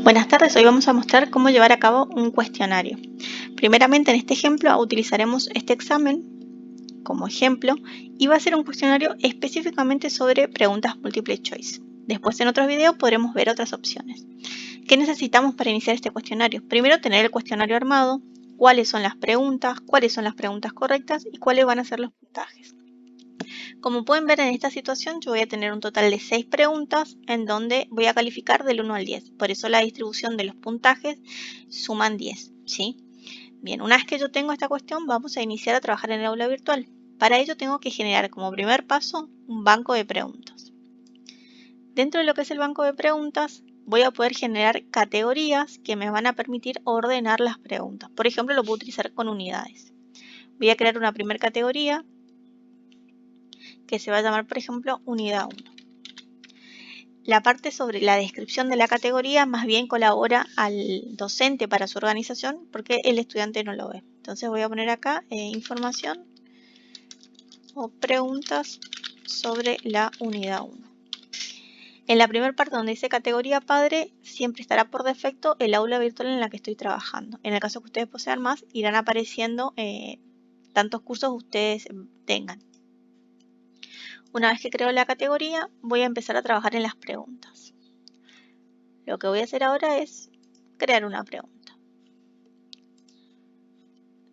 Buenas tardes, hoy vamos a mostrar cómo llevar a cabo un cuestionario. Primeramente en este ejemplo utilizaremos este examen como ejemplo y va a ser un cuestionario específicamente sobre preguntas multiple choice. Después en otros videos podremos ver otras opciones. ¿Qué necesitamos para iniciar este cuestionario? Primero tener el cuestionario armado, cuáles son las preguntas correctas y cuáles van a ser los puntajes. Como pueden ver en esta situación yo voy a tener un total de 6 preguntas en donde voy a calificar del 1 al 10. Por eso la distribución de los puntajes suman 10, ¿sí? Bien, una vez que yo tengo esta cuestión vamos a iniciar a trabajar en el aula virtual. Para ello tengo que generar como primer paso un banco de preguntas. Dentro de lo que es el banco de preguntas voy a poder generar categorías que me van a permitir ordenar las preguntas. Por ejemplo, lo puedo utilizar con unidades. Voy a crear una primera categoría que se va a llamar, por ejemplo, unidad 1. La parte sobre la descripción de la categoría más bien colabora al docente para su organización porque el estudiante no lo ve. Entonces voy a poner acá información o preguntas sobre la unidad 1. En la primera parte donde dice categoría padre siempre estará por defecto el aula virtual en la que estoy trabajando. En el caso que ustedes posean más irán apareciendo tantos cursos ustedes tengan. Una vez que creo la categoría, voy a empezar a trabajar en las preguntas. Lo que voy a hacer ahora es crear una pregunta.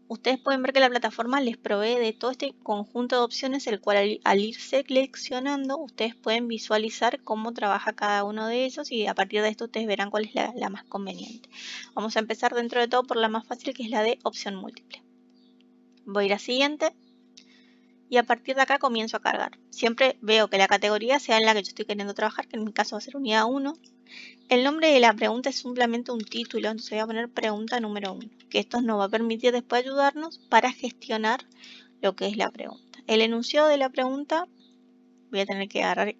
Ustedes pueden ver que la plataforma les provee de todo este conjunto de opciones, el cual al ir seleccionando, ustedes pueden visualizar cómo trabaja cada uno de ellos y a partir de esto ustedes verán cuál es la más conveniente. Vamos a empezar dentro de todo por la más fácil, que es la de opción múltiple. Voy a ir a siguiente. Y a partir de acá comienzo a cargar. Siempre veo que la categoría sea en la que yo estoy queriendo trabajar, que en mi caso va a ser unidad 1. El nombre de la pregunta es simplemente un título, entonces voy a poner pregunta número 1, que esto nos va a permitir después ayudarnos para gestionar lo que es la pregunta. El enunciado de la pregunta, voy a tener que agarrar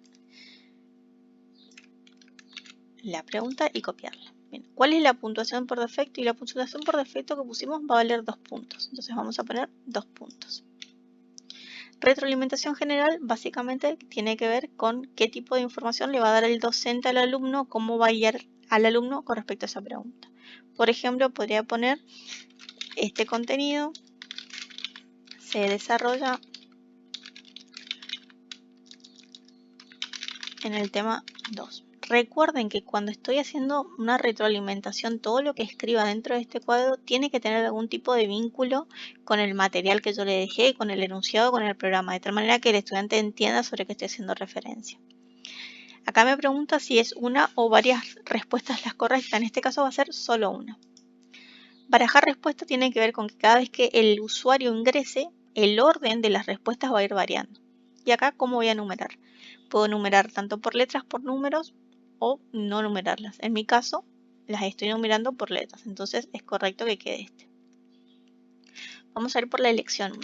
la pregunta y copiarla. Bien, ¿cuál es la puntuación por defecto? Y la puntuación por defecto que pusimos va a valer 2 puntos, entonces vamos a poner 2 puntos. Retroalimentación general básicamente tiene que ver con qué tipo de información le va a dar el docente al alumno, cómo va a guiar al alumno con respecto a esa pregunta. Por ejemplo, podría poner este contenido se desarrolla en el tema 2. Recuerden que cuando estoy haciendo una retroalimentación, todo lo que escriba dentro de este cuadro tiene que tener algún tipo de vínculo con el material que yo le dejé, con el enunciado, con el programa, de tal manera que el estudiante entienda sobre qué estoy haciendo referencia. Acá me pregunta si es una o varias respuestas las correctas. En este caso va a ser solo una. Barajar respuesta tiene que ver con que cada vez que el usuario ingrese, el orden de las respuestas va a ir variando. Y acá, ¿cómo voy a numerar? Puedo numerar tanto por letras, por números o no numerarlas. En mi caso, las estoy numerando por letras, entonces es correcto que quede este. Vamos a ir por la elección 1.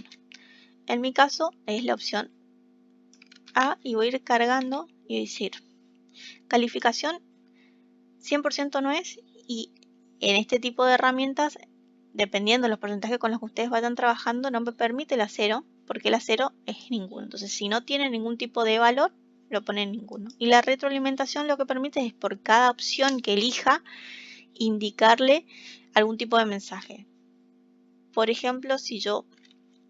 En mi caso es la opción A y voy a ir cargando y decir calificación 100% no es, y en este tipo de herramientas, dependiendo de los porcentajes con los que ustedes vayan trabajando, no me permite la 0, porque la 0 es ninguno. Entonces, si no tiene ningún tipo de valor, lo pone en ninguno. Y la retroalimentación lo que permite es por cada opción que elija, indicarle algún tipo de mensaje. Por ejemplo, si yo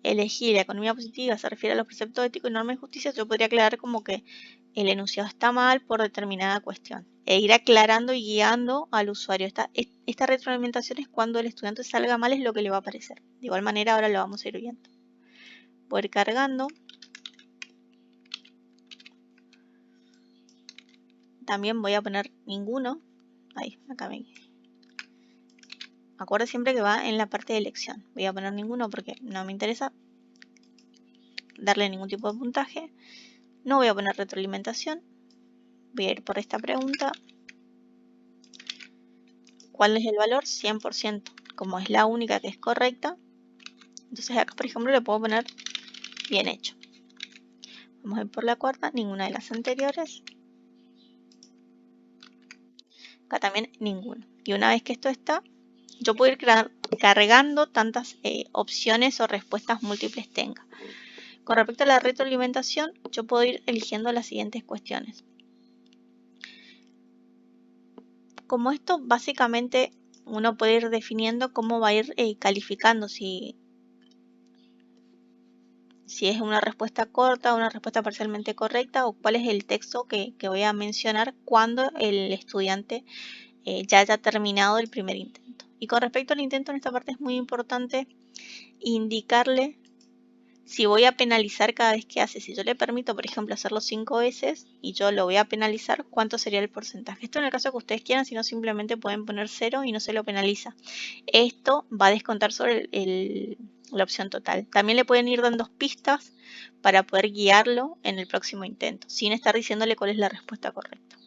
elegí la economía positiva, se refiere a los preceptos éticos y normas de justicia, yo podría aclarar como que el enunciado está mal por determinada cuestión e ir aclarando y guiando al usuario. Esta retroalimentación es cuando el estudiante salga mal, es lo que le va a aparecer. De igual manera ahora lo vamos a ir viendo. Voy a ir cargando. También voy a poner ninguno. Ahí, acá me... Acuerdo siempre que va en la parte de elección. Voy a poner ninguno porque no me interesa darle ningún tipo de puntaje. No voy a poner retroalimentación. Voy a ir por esta pregunta. ¿Cuál es el valor? 100%. Como es la única que es correcta, entonces acá, por ejemplo, le puedo poner bien hecho. Vamos a ir por la cuarta, ninguna de las anteriores. Acá también ninguno. Y una vez que esto está, yo puedo ir cargando tantas opciones o respuestas múltiples tenga. Con respecto a la retroalimentación, yo puedo ir eligiendo las siguientes cuestiones. Como esto básicamente uno puede ir definiendo cómo va a ir calificando, si es una respuesta corta, una respuesta parcialmente correcta o cuál es el texto que voy a mencionar cuando el estudiante ya haya terminado el primer intento. Y con respecto al intento, en esta parte es muy importante indicarle si voy a penalizar cada vez que hace. Si yo le permito, por ejemplo, hacerlo 5 veces y yo lo voy a penalizar, ¿cuánto sería el porcentaje? Esto en el caso que ustedes quieran, si no simplemente pueden poner 0 y no se lo penaliza. Esto va a descontar sobre la opción total. También le pueden ir dando pistas para poder guiarlo en el próximo intento, sin estar diciéndole cuál es la respuesta correcta.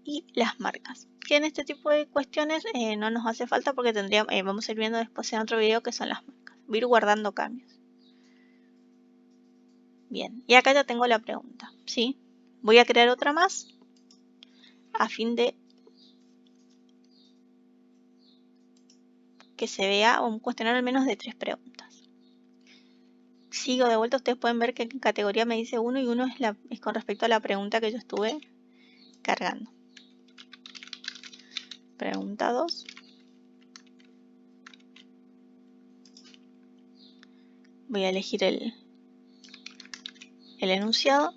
Y las marcas, que en este tipo de cuestiones no nos hace falta porque vamos a ir viendo después en otro video que son las marcas. Voy a ir guardando cambios. Bien, y acá ya tengo la pregunta, ¿sí? Voy a crear otra más a fin de que se vea un cuestionario al menos de 3 preguntas. Sigo de vuelta, ustedes pueden ver que en categoría me dice 1 y 1 es con respecto a la pregunta que yo estuve cargando. Pregunta 2. Voy a elegir el enunciado.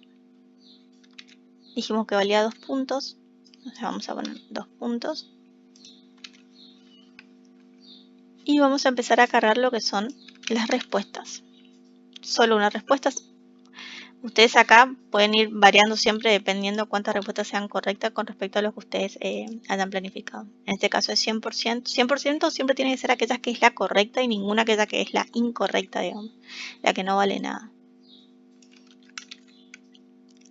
Dijimos que valía 2 puntos. Entonces vamos a poner 2 puntos. Y vamos a empezar a cargar lo que son las respuestas. Solo una respuesta. Ustedes acá pueden ir variando siempre dependiendo cuántas respuestas sean correctas con respecto a lo que ustedes hayan planificado. En este caso es 100%. 100% siempre tiene que ser aquella que es la correcta y ninguna aquella que es la incorrecta, digamos. La que no vale nada.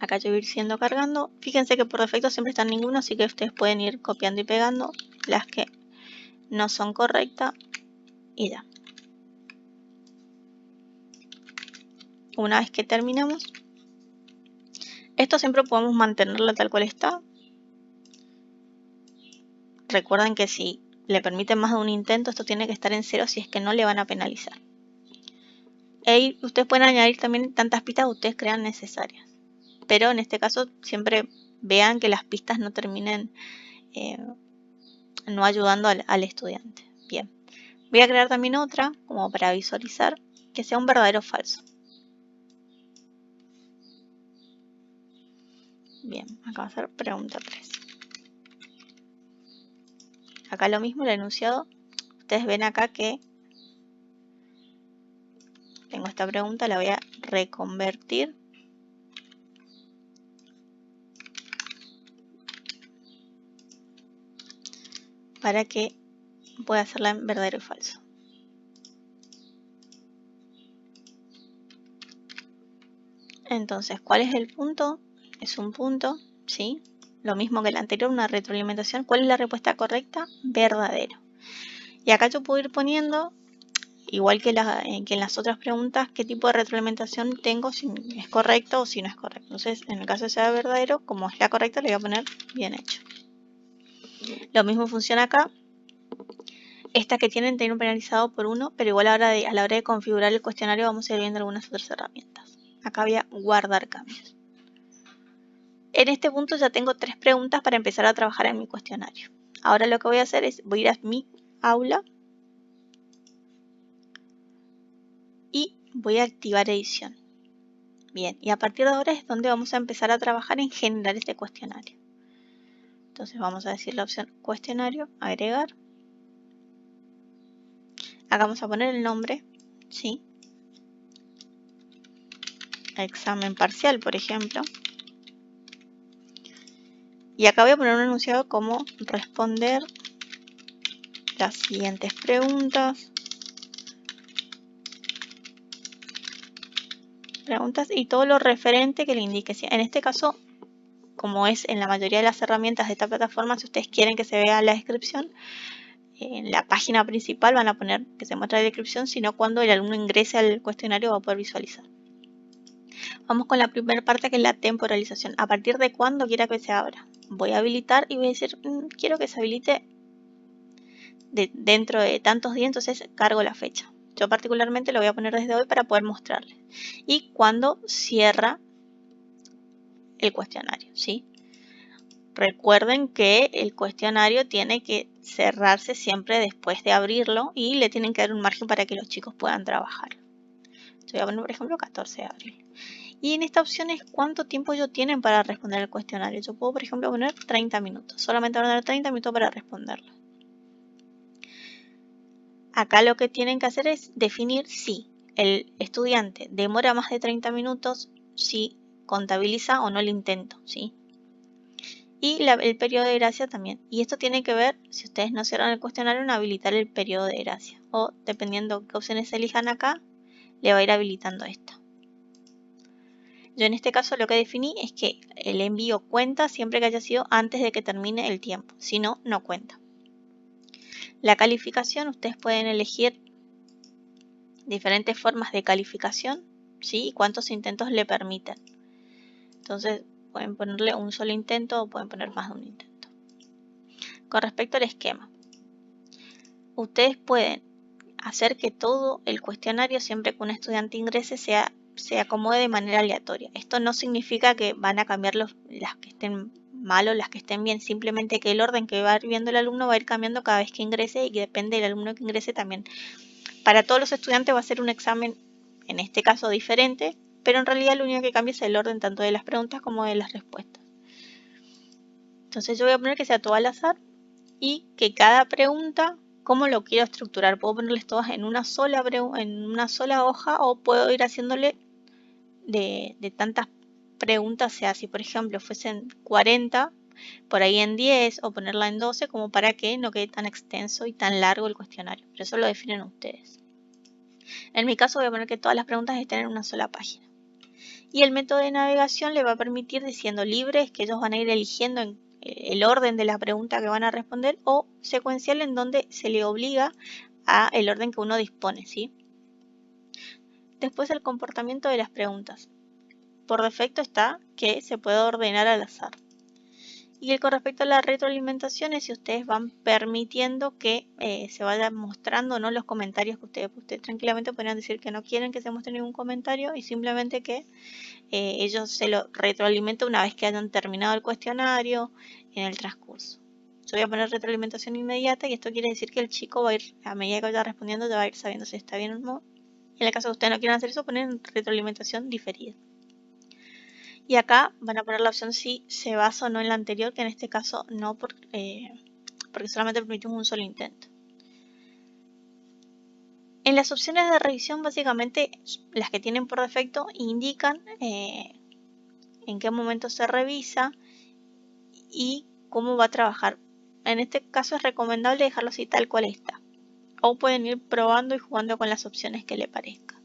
Acá yo voy a ir siendo cargando. Fíjense que por defecto siempre están ninguno, así que ustedes pueden ir copiando y pegando las que no son correctas y ya. Una vez que terminamos, esto siempre podemos mantenerlo tal cual está. Recuerden que si le permiten más de un intento, esto tiene que estar en 0 si es que no le van a penalizar. Ustedes pueden añadir también tantas pistas que ustedes crean necesarias. Pero en este caso siempre vean que las pistas no terminen no ayudando al estudiante. Bien. Voy a crear también otra, como para visualizar, que sea un verdadero o falso. Bien, acá va a ser pregunta 3. Acá lo mismo, el enunciado. Ustedes ven acá que tengo esta pregunta, la voy a reconvertir. Para que pueda hacerla en verdadero y falso. Entonces, ¿cuál es el punto? Es un punto, ¿sí? Lo mismo que el anterior, una retroalimentación. ¿Cuál es la respuesta correcta? Verdadero. Y acá yo puedo ir poniendo, igual que en las otras preguntas, qué tipo de retroalimentación tengo, si es correcto o si no es correcto. Entonces, en el caso de sea verdadero, como es la correcta, le voy a poner bien hecho. Lo mismo funciona acá. Estas que tienen un penalizado por 1, pero igual a la hora de configurar el cuestionario vamos a ir viendo algunas otras herramientas. Acá voy a guardar cambios. En este punto ya tengo 3 preguntas para empezar a trabajar en mi cuestionario. Ahora lo que voy a hacer es, voy a ir a mi aula y voy a activar edición. Bien, y a partir de ahora es donde vamos a empezar a trabajar en generar este cuestionario. Entonces vamos a decir la opción cuestionario, agregar. Acá vamos a poner el nombre, ¿sí? Examen parcial, por ejemplo. Y acá voy a poner un enunciado como responder las siguientes preguntas. Y todo lo referente que le indique. En este caso, como es en la mayoría de las herramientas de esta plataforma, si ustedes quieren que se vea la descripción, en la página principal van a poner que se muestra la descripción, sino cuando el alumno ingrese al cuestionario va a poder visualizar. Vamos con la primera parte, que es la temporalización. ¿A partir de cuándo quiera que se abra? Voy a habilitar y voy a decir, quiero que se habilite dentro de tantos días, entonces cargo la fecha. Yo particularmente lo voy a poner desde hoy para poder mostrarles. Y cuando cierra el cuestionario, ¿sí? Recuerden que el cuestionario tiene que cerrarse siempre después de abrirlo y le tienen que dar un margen para que los chicos puedan trabajar. Yo voy a poner, por ejemplo, 14 de abril. Y en esta opción es cuánto tiempo ellos tienen para responder el cuestionario. Yo puedo, por ejemplo, poner 30 minutos. Solamente van a dar 30 minutos para responderlo. Acá lo que tienen que hacer es definir si el estudiante demora más de 30 minutos, si contabiliza o no el intento, ¿sí? Y el periodo de gracia también. Y esto tiene que ver, si ustedes no cierran el cuestionario, en habilitar el periodo de gracia. O dependiendo qué opciones elijan acá, le va a ir habilitando esto. Yo en este caso lo que definí es que el envío cuenta siempre que haya sido antes de que termine el tiempo. Si no, no cuenta. La calificación, ustedes pueden elegir diferentes formas de calificación, ¿sí? Y cuántos intentos le permiten. Entonces, pueden ponerle un solo intento o pueden poner más de un intento. Con respecto al esquema, ustedes pueden hacer que todo el cuestionario, siempre que un estudiante ingrese, se acomode de manera aleatoria. Esto no significa que van a cambiar las que estén mal o las que estén bien, simplemente que el orden que va viendo el alumno va a ir cambiando cada vez que ingrese y que depende del alumno que ingrese también. Para todos los estudiantes va a ser un examen, en este caso diferente, pero en realidad lo único que cambia es el orden tanto de las preguntas como de las respuestas. Entonces yo voy a poner que sea todo al azar y que cada pregunta, ¿cómo lo quiero estructurar? Puedo ponerles todas en una sola hoja o puedo ir haciéndole de tantas preguntas, sea si por ejemplo fuesen 40, por ahí en 10 o ponerla en 12 como para que no quede tan extenso y tan largo el cuestionario. Pero eso lo definen ustedes. En mi caso voy a poner que todas las preguntas estén en una sola página. Y el método de navegación le va a permitir, diciendo libres, que ellos van a ir eligiendo en el orden de la pregunta que van a responder, o secuencial, en donde se le obliga a el orden que uno dispone, ¿sí? Después, el comportamiento de las preguntas. Por defecto está que se puede ordenar al azar. Y con respecto a la retroalimentación, es si ustedes van permitiendo que se vayan mostrando, ¿no?, los comentarios que ustedes tranquilamente podrían decir que no quieren que se muestre ningún comentario y simplemente que ellos se lo retroalimentan una vez que hayan terminado el cuestionario en el transcurso. Yo voy a poner retroalimentación inmediata y esto quiere decir que el chico va a ir, a medida que vaya respondiendo, ya va a ir sabiendo si está bien o no. Y en el caso de que ustedes no quieran hacer eso, ponen retroalimentación diferida. Y acá van a poner la opción si se basa o no en la anterior, que en este caso no, porque solamente permitimos un solo intento. En las opciones de revisión, básicamente las que tienen por defecto indican en qué momento se revisa y cómo va a trabajar. En este caso es recomendable dejarlo así tal cual está. O pueden ir probando y jugando con las opciones que le parezca.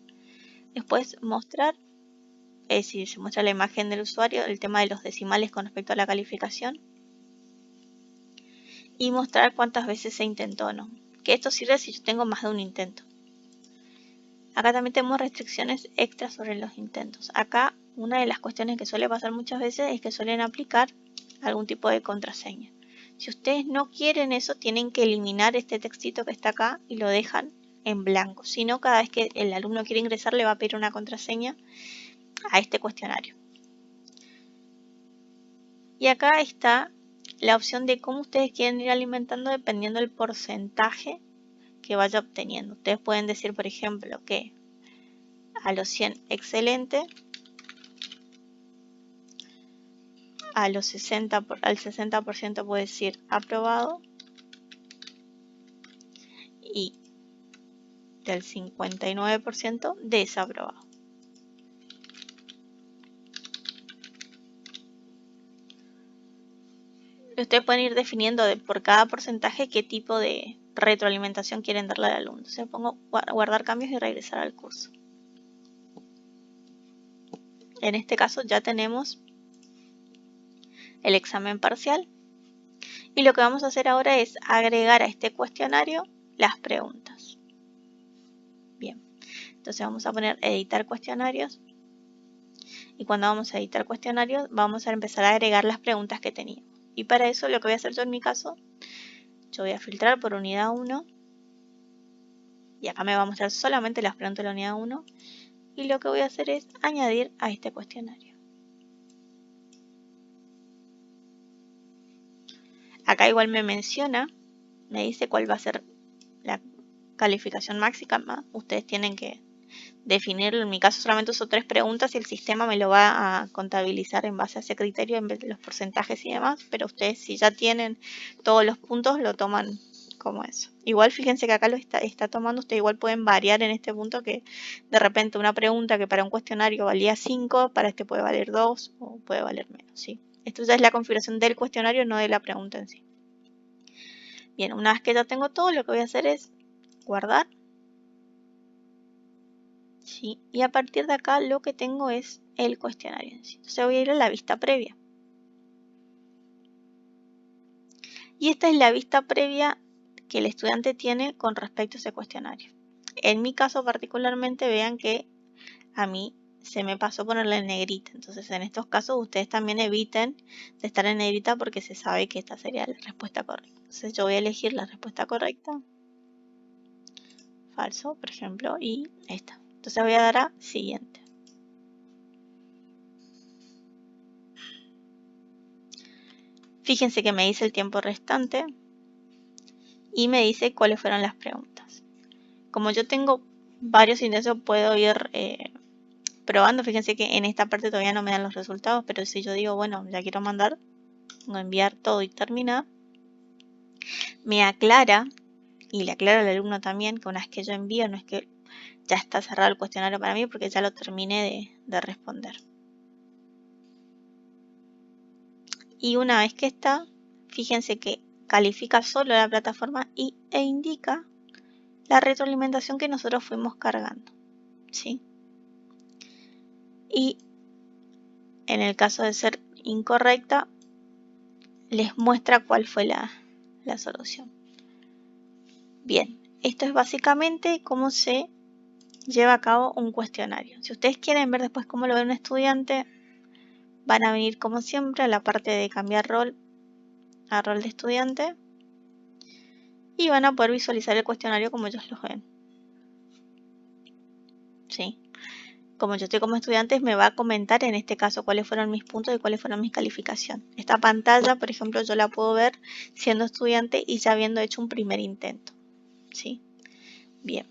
Después mostrar, si se muestra la imagen del usuario, el tema de los decimales con respecto a la calificación. Y mostrar cuántas veces se intentó o no. Que esto sirve si yo tengo más de un intento. Acá también tenemos restricciones extras sobre los intentos. Acá una de las cuestiones que suele pasar muchas veces es que suelen aplicar algún tipo de contraseña. Si ustedes no quieren eso, tienen que eliminar este textito que está acá y lo dejan en blanco. Si no, cada vez que el alumno quiere ingresar le va a pedir una contraseña a este cuestionario. Y acá está la opción de cómo ustedes quieren ir alimentando dependiendo del porcentaje que vaya obteniendo. Ustedes pueden decir, por ejemplo, que a los 100 excelente, a los 60, al 60% puede decir aprobado y del 59% desaprobado. Ustedes pueden ir definiendo por cada porcentaje qué tipo de retroalimentación quieren darle al alumno. Entonces pongo guardar cambios y regresar al curso. En este caso ya tenemos el examen parcial. Y lo que vamos a hacer ahora es agregar a este cuestionario las preguntas. Bien, entonces vamos a poner editar cuestionarios. Y cuando vamos a editar cuestionarios, vamos a empezar a agregar las preguntas que teníamos. Y para eso lo que voy a hacer yo en mi caso, yo voy a filtrar por unidad 1. Y acá me va a mostrar solamente las preguntas de la unidad 1. Y lo que voy a hacer es añadir a este cuestionario. Acá igual me menciona, me dice cuál va a ser la calificación máxima. Ustedes tienen que definirlo. En mi caso solamente uso 3 preguntas y el sistema me lo va a contabilizar en base a ese criterio en vez de los porcentajes y demás. Pero ustedes, si ya tienen todos los puntos, lo toman como eso. Igual fíjense que acá lo está tomando. Ustedes igual pueden variar en este punto, que de repente una pregunta que para un cuestionario valía 5, para este puede valer 2 o puede valer menos, ¿sí? Esto ya es la configuración del cuestionario, no de la pregunta en sí. Bien, una vez que ya tengo todo, lo que voy a hacer es guardar. ¿Sí? Y a partir de acá lo que tengo es el cuestionario en sí. Entonces voy a ir a la vista previa. Y esta es la vista previa que el estudiante tiene con respecto a ese cuestionario. En mi caso particularmente, vean que a mí se me pasó ponerle en negrita. Entonces en estos casos ustedes también eviten de estar en negrita porque se sabe que esta sería la respuesta correcta. Entonces yo voy a elegir la respuesta correcta. Falso, por ejemplo, y esta. Entonces voy a dar a siguiente. Fíjense que me dice el tiempo restante y me dice cuáles fueron las preguntas. Como yo tengo varios intentos, puedo ir probando. Fíjense que en esta parte todavía no me dan los resultados, pero si yo digo, bueno, ya quiero mandar, voy a enviar todo y terminar, me aclara, y le aclara al alumno también, que una vez que yo envío, no es que ya está cerrado el cuestionario para mí, porque ya lo terminé de responder. Y una vez que está, fíjense que califica solo la plataforma e indica la retroalimentación que nosotros fuimos cargando, ¿sí? Y en el caso de ser incorrecta, les muestra cuál fue la solución. Bien, esto es básicamente cómo se lleva a cabo un cuestionario. Si ustedes quieren ver después cómo lo ve un estudiante, van a venir como siempre a la parte de cambiar rol a rol de estudiante y van a poder visualizar el cuestionario como ellos lo ven. ¿Sí? Como yo estoy como estudiante, me va a comentar en este caso cuáles fueron mis puntos y cuáles fueron mis calificaciones. Esta pantalla, por ejemplo, yo la puedo ver siendo estudiante y ya habiendo hecho un primer intento. ¿Sí? Bien.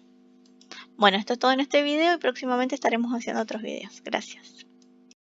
Bueno, esto es todo en este video y próximamente estaremos haciendo otros videos. Gracias.